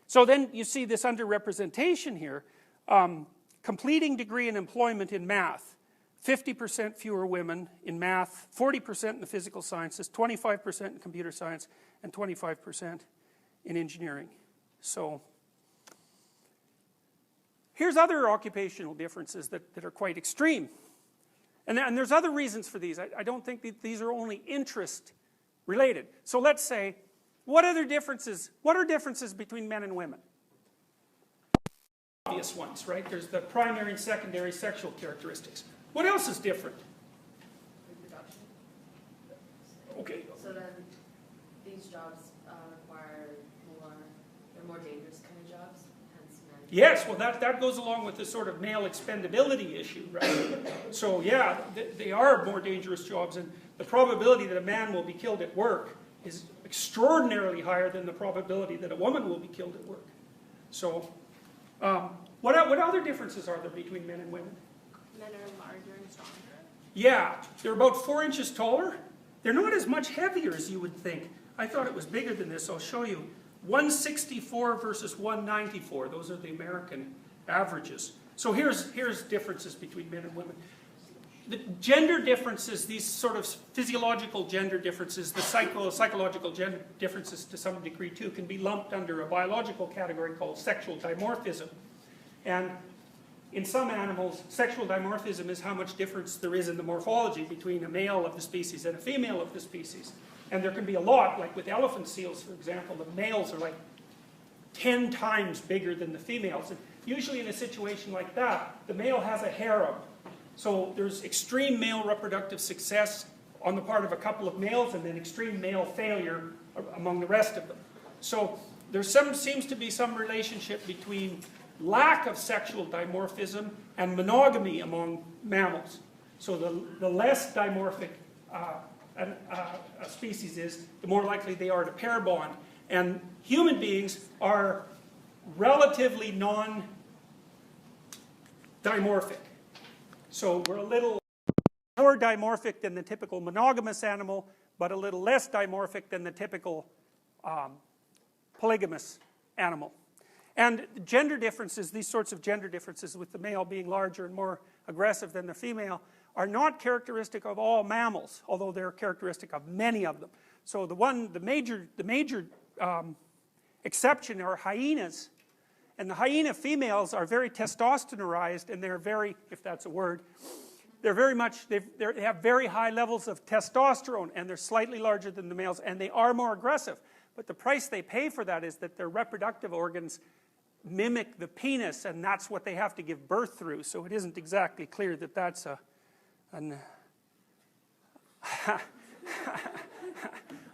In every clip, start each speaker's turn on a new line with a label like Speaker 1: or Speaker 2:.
Speaker 1: So then you see this underrepresentation here. Completing degree in employment in math. 50% fewer women in math, 40% in the physical sciences, 25% in computer science, and 25% in engineering. So here's other occupational differences that are quite extreme. And there's other reasons for these. I don't think that these are only interest related. So let's say, what are differences between men and women? Obvious ones, right? There's the primary and secondary sexual characteristics. What else is different?
Speaker 2: Reproduction.
Speaker 1: Okay.
Speaker 2: So then these jobs require they're more dangerous kind of jobs, hence men.
Speaker 1: Yes, well that goes along with the sort of male expendability issue, right? So yeah, they are more dangerous jobs, and the probability that a man will be killed at work is extraordinarily higher than the probability that a woman will be killed at work. So what other differences are there between men and women?
Speaker 2: Men are larger and stronger.
Speaker 1: Yeah, they're about 4 inches taller. They're not as much heavier as you would think. I thought it was bigger than this. I'll show you. 164 versus 194. Those are the American averages. So here's differences between men and women. The gender differences, these sort of physiological gender differences, the psychological gender differences to some degree too, can be lumped under a biological category called sexual dimorphism. And in some animals, sexual dimorphism is how much difference there is in the morphology between a male of the species and a female of the species. And there can be a lot, like with elephant seals, for example, the males are like 10 times bigger than the females. And usually in a situation like that, the male has a harem. So there's extreme male reproductive success on the part of a couple of males, and then extreme male failure among the rest of them. So there seems to be some relationship between lack of sexual dimorphism and monogamy among mammals. So the less dimorphic a species is, the more likely they are to pair bond. And human beings are relatively non-dimorphic. So we're a little more dimorphic than the typical monogamous animal, but a little less dimorphic than the typical polygamous animal. And gender differences, these sorts of gender differences, with the male being larger and more aggressive than the female, are not characteristic of all mammals, although they're characteristic of many of them. So the major exception are hyenas. And the hyena females are very testosteronized, and they're very, if that's a word, they're very much, they have very high levels of testosterone, and they're slightly larger than the males, and they are more aggressive. But the price they pay for that is that their reproductive organs mimic the penis, and that's what they have to give birth through. So it isn't exactly clear that that's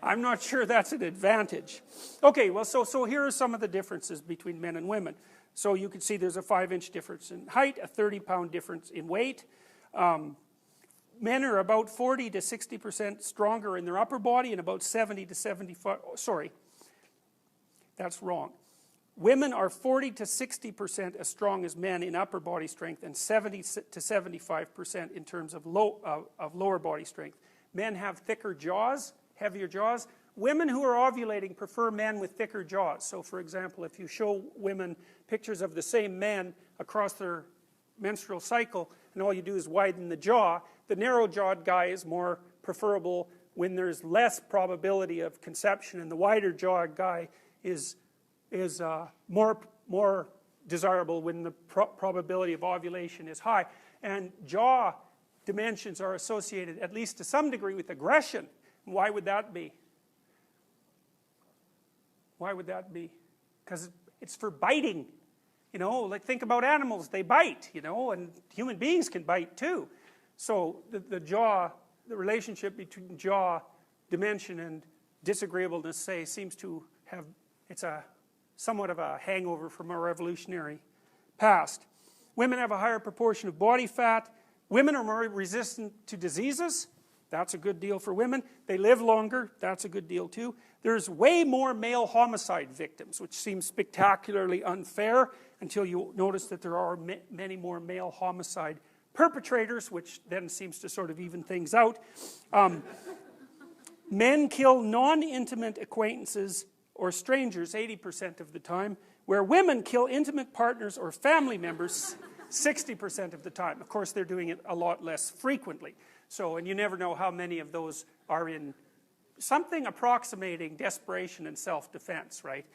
Speaker 1: I'm not sure that's an advantage. Okay, well, so here are some of the differences between men and women. So you can see there's a 5-inch difference in height, a 30-pound difference in weight. Men are about 40 to 60% stronger in their upper body, and about 70 to 75, sorry, that's wrong. Women are 40 to 60% as strong as men in upper body strength, and 70 to 75% in terms of lower body strength. Men have thicker jaws, heavier jaws. Women who are ovulating prefer men with thicker jaws. So for example, if you show women pictures of the same men across their menstrual cycle, and all you do is widen the jaw, the narrow-jawed guy is more preferable when there's less probability of conception, and the wider-jawed guy is more desirable when the probability of ovulation is high. And jaw dimensions are associated, at least to some degree, with aggression. Why would that be? Why would that be? Because it's for biting. You know, like think about animals, they bite, you know, and human beings can bite too. So the jaw, the relationship between jaw dimension and disagreeableness, say, seems to have, it's a somewhat of a hangover from our evolutionary past. Women have a higher proportion of body fat. Women are more resistant to diseases. That's a good deal for women. They live longer. That's a good deal too. There's way more male homicide victims, which seems spectacularly unfair until you notice that there are many more male homicide perpetrators, which then seems to sort of even things out. Men kill non-intimate acquaintances or strangers 80% of the time, where women kill intimate partners or family members 60% of the time. Of course, they're doing it a lot less frequently. So, and you never know how many of those are in something approximating desperation and self-defense, right?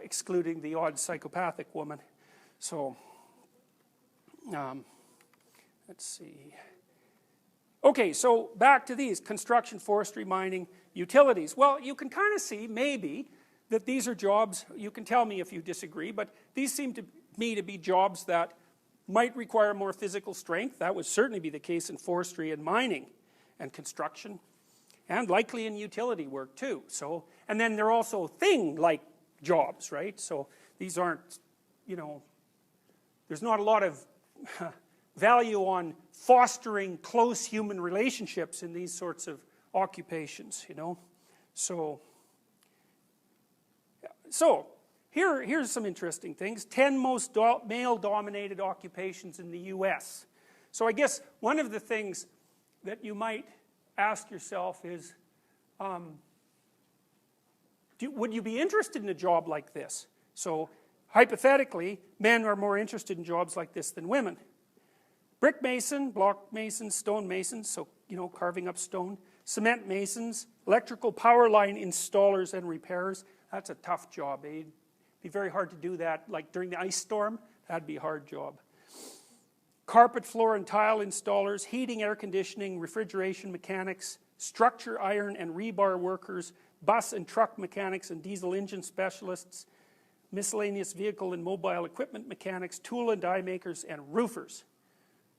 Speaker 1: Excluding the odd psychopathic woman. So, let's see. Okay, so back to these: construction, forestry, mining, utilities. Well, you can kind of see, maybe, that these are jobs, you can tell me if you disagree, but these seem to me to be jobs that might require more physical strength. That would certainly be the case in forestry and mining and construction, and likely in utility work too. So, and then they're also thing-like jobs, right? So these aren't, you know, there's not a lot of value on fostering close human relationships in these sorts of occupations, you know. So here's some interesting things. 10 most male-dominated occupations in the US. So I guess one of the things that you might ask yourself is, would you be interested in a job like this? So hypothetically, men are more interested in jobs like this than women. Brick mason, block mason, stone masons, so, you know, carving up stone. Cement masons, electrical power line installers and repairers. That's a tough job, eh? It'd be very hard to do that, like during the ice storm. That'd be a hard job. Carpet, floor, and tile installers, heating, air conditioning, refrigeration mechanics, structure, iron, and rebar workers, bus and truck mechanics and diesel engine specialists, miscellaneous vehicle and mobile equipment mechanics, tool and die makers, and roofers.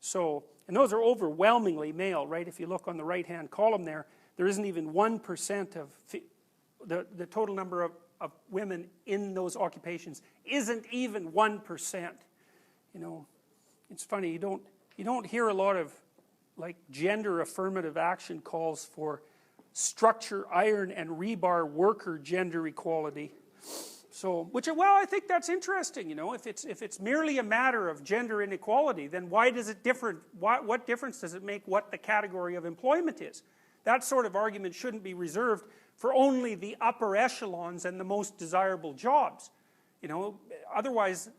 Speaker 1: So, and those are overwhelmingly male, right? If you look on the right-hand column there isn't even 1% of the total number of women in those occupations isn't even 1%. You know, it's funny, you don't hear a lot of like gender affirmative action calls for structure, iron, and rebar worker gender equality. So, well, I think that's interesting, you know. If it's merely a matter of gender inequality, then why does it differ? What difference does it make what the category of employment is? That sort of argument shouldn't be reserved for only the upper echelons and the most desirable jobs. You know, otherwise,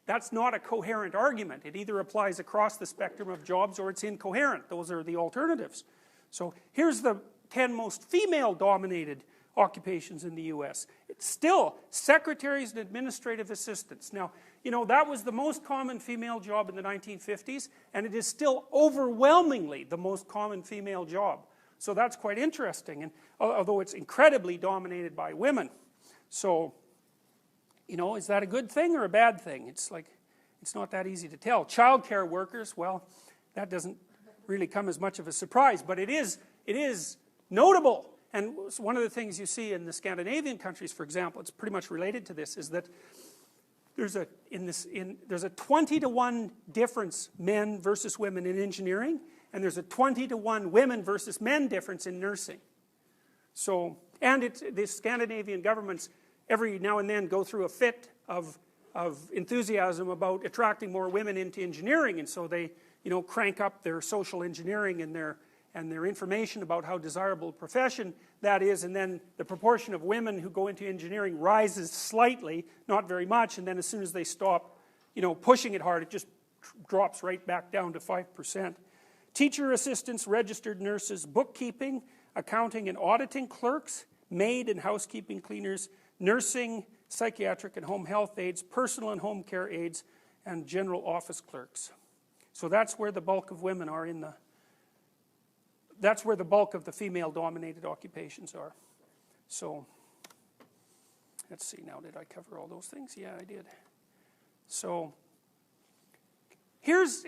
Speaker 1: that's not a coherent argument. It either applies across the spectrum of jobs or it's incoherent. Those are the alternatives. So here's the 10 most female-dominated occupations in the US. It's still secretaries and administrative assistants. Now, you know, that was the most common female job in the 1950s, and it is still overwhelmingly the most common female job. So that's quite interesting, and although it's incredibly dominated by women. So, you know, is that a good thing or a bad thing? It's like, it's not that easy to tell. Child care workers, well, that doesn't really come as much of a surprise, but it is notable. And one of the things you see in the Scandinavian countries, for example, it's pretty much related to this, is that there's a 20-to-1 difference men versus women in engineering, and there's a 20-to-1 women versus men difference in nursing. So, and the Scandinavian governments every now and then go through a fit of enthusiasm about attracting more women into engineering, and so they, you know, crank up their social engineering and their information about how desirable a profession that is, and then the proportion of women who go into engineering rises slightly, not very much, and then as soon as they stop, you know, pushing it hard, it just drops right back down to 5%. Teacher assistants, registered nurses, bookkeeping, accounting and auditing clerks, maid and housekeeping cleaners, nursing, psychiatric and home health aides, personal and home care aides, and general office clerks. So that's where the bulk of women are that's where the bulk of the female-dominated occupations are. So, let's see now, did I cover all those things? Yeah, I did. So,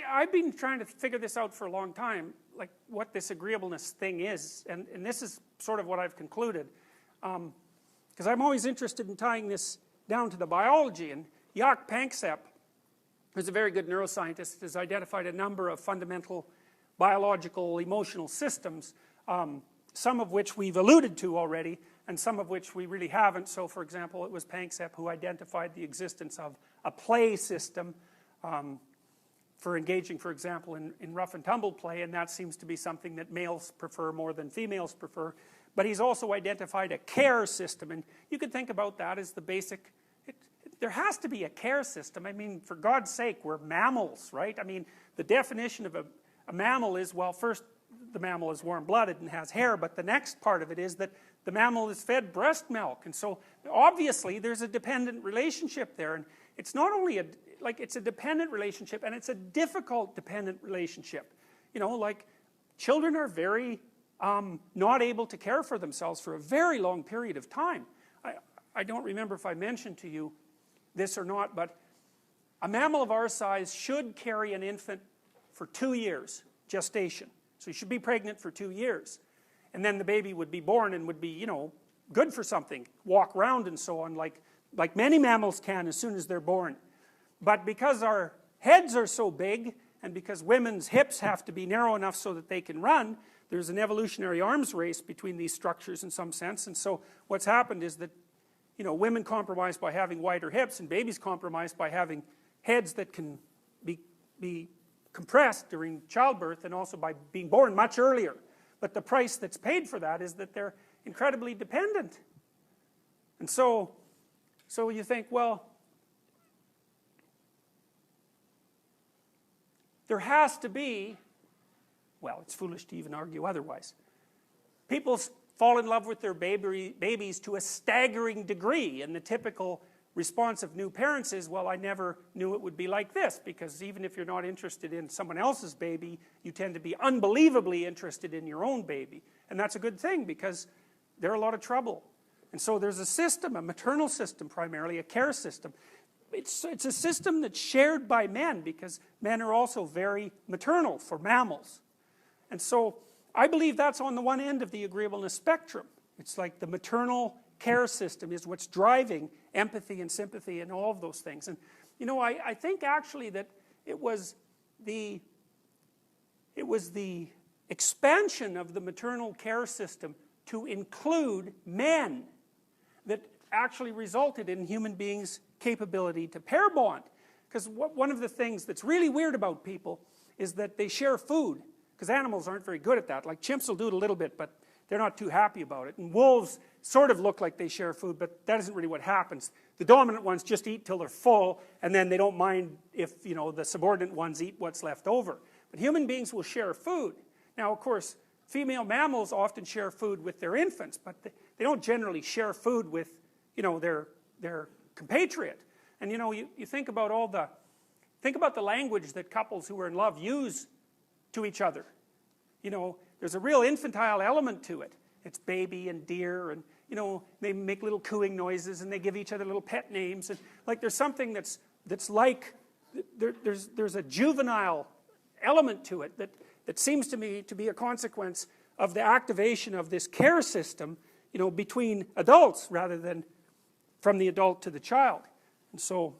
Speaker 1: I've been trying to figure this out for a long time, like what this agreeableness thing is, and this is sort of what I've concluded. Because I'm always interested in tying this down to the biology, and Jaak Panksepp, who's a very good neuroscientist, has identified a number of fundamental biological emotional systems, some of which we've alluded to already, and some of which we really haven't. So, for example, it was Panksepp who identified the existence of a play system for engaging, for example, in rough and tumble play, and that seems to be something that males prefer more than females prefer. but he's also identified a care system, and you can think about that as the basic, there has to be a care system. I mean, for God's sake, we're mammals, right? I mean, the definition of a mammal is, well, first, the mammal is warm-blooded and has hair, but the next part of it is that the mammal is fed breast milk, and so obviously there's a dependent relationship there, and it's not only it's a dependent relationship, and it's a difficult dependent relationship. You know, like, children are very not able to care for themselves for a very long period of time. I don't remember if I mentioned to you this or not, but a mammal of our size should carry an infant for 2 years gestation. So you should be pregnant for 2 years. And then the baby would be born and would be, you know, good for something, walk around and so on, like many mammals can as soon as they're born. But because our heads are so big, and because women's hips have to be narrow enough so that they can run, there's an evolutionary arms race between these structures in some sense. And so what's happened is that, you know, women compromise by having wider hips, and babies compromise by having heads that can be compressed during childbirth, and also by being born much earlier. But the price that's paid for that is that they're incredibly dependent. And so you think, well, there has to be, well, it's foolish to even argue otherwise. People fall in love with their babies to a staggering degree, and the typical response of new parents is, well, I never knew it would be like this, because even if you're not interested in someone else's baby, you tend to be unbelievably interested in your own baby. And that's a good thing, because they're a lot of trouble. And so there's a system, a maternal system primarily, a care system. It's a system that's shared by men, because men are also very maternal for mammals. And so I believe that's on the one end of the agreeableness spectrum. It's like the maternal care system is what's driving empathy and sympathy and all of those things. And you know, I think actually that it was the expansion of the maternal care system to include men that actually resulted in human beings' capability to pair bond. Because one of the things that's really weird about people is that they share food, because animals aren't very good at that. Like chimps will do it a little bit, but they're not too happy about it. And wolves sort of look like they share food, but that isn't really what happens. The dominant ones just eat till they're full, and then they don't mind if, you know, the subordinate ones eat what's left over. But human beings will share food. Now, of course, female mammals often share food with their infants, but they don't generally share food with, you know, their compatriot. And you know, you think about the language that couples who are in love use to each other. You know, there's a real infantile element to it. It's baby and dear, and you know, they make little cooing noises, and they give each other little pet names, and like there's something that's like there's a juvenile element to it that seems to me to be a consequence of the activation of this care system, you know, between adults rather than from the adult to the child. And so,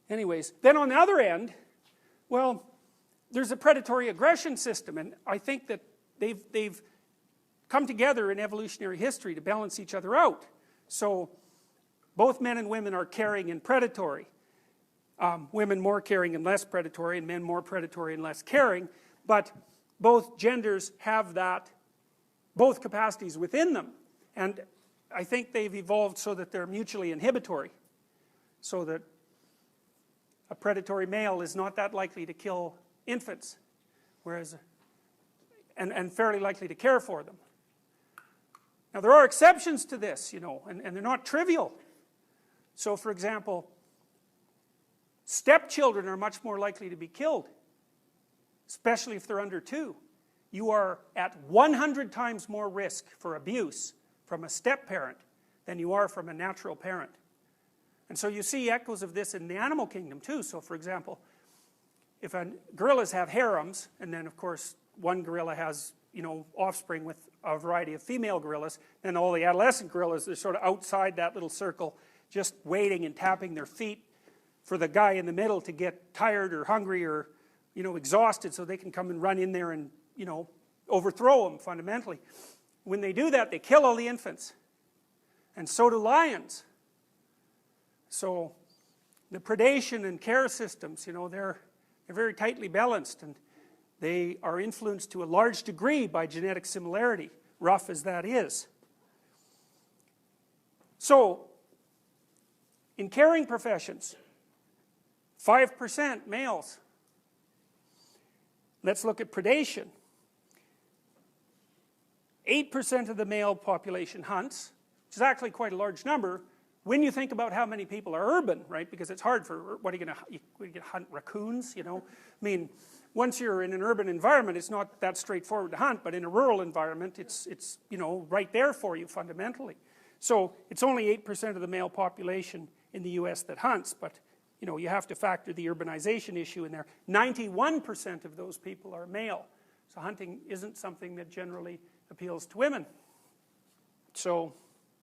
Speaker 1: anyways, then on the other end, well, there's a predatory aggression system, and I think that they've come together in evolutionary history to balance each other out. So both men and women are caring and predatory. Women more caring and less predatory, and men more predatory and less caring. But both genders have both capacities within them. And I think they've evolved so that they're mutually inhibitory. So that a predatory male is not that likely to kill infants, whereas, and fairly likely to care for them. Now there are exceptions to this, you know, and they're not trivial. So for example, stepchildren are much more likely to be killed, especially if they're under 2. You are at 100 times more risk for abuse from a step-parent than you are from a natural parent. And so you see echoes of this in the animal kingdom too. So for example, if gorillas have harems, and then of course one gorilla has, you know, offspring with a variety of female gorillas, then all the adolescent gorillas are sort of outside that little circle, just waiting and tapping their feet for the guy in the middle to get tired or hungry or, you know, exhausted, so they can come and run in there and, you know, overthrow them fundamentally. When they do that, they kill all the infants. And so do lions. So the predation and care systems, you know, they're very tightly balanced, and they are influenced to a large degree by genetic similarity. rough as that is. So, in caring professions, 5% males. Let's look at predation. 8% of the male population hunts, which is actually quite a large number when you think about how many people are urban, right? Because it's hard for, what are you going to hunt raccoons, you know? I mean, once you're in an urban environment, it's not that straightforward to hunt, but in a rural environment, it's you know, right there for you fundamentally. So it's only 8% of the male population in the US that hunts, but you know, you have to factor the urbanization issue in there. 91% of those people are male. So hunting isn't something that generally appeals to women. So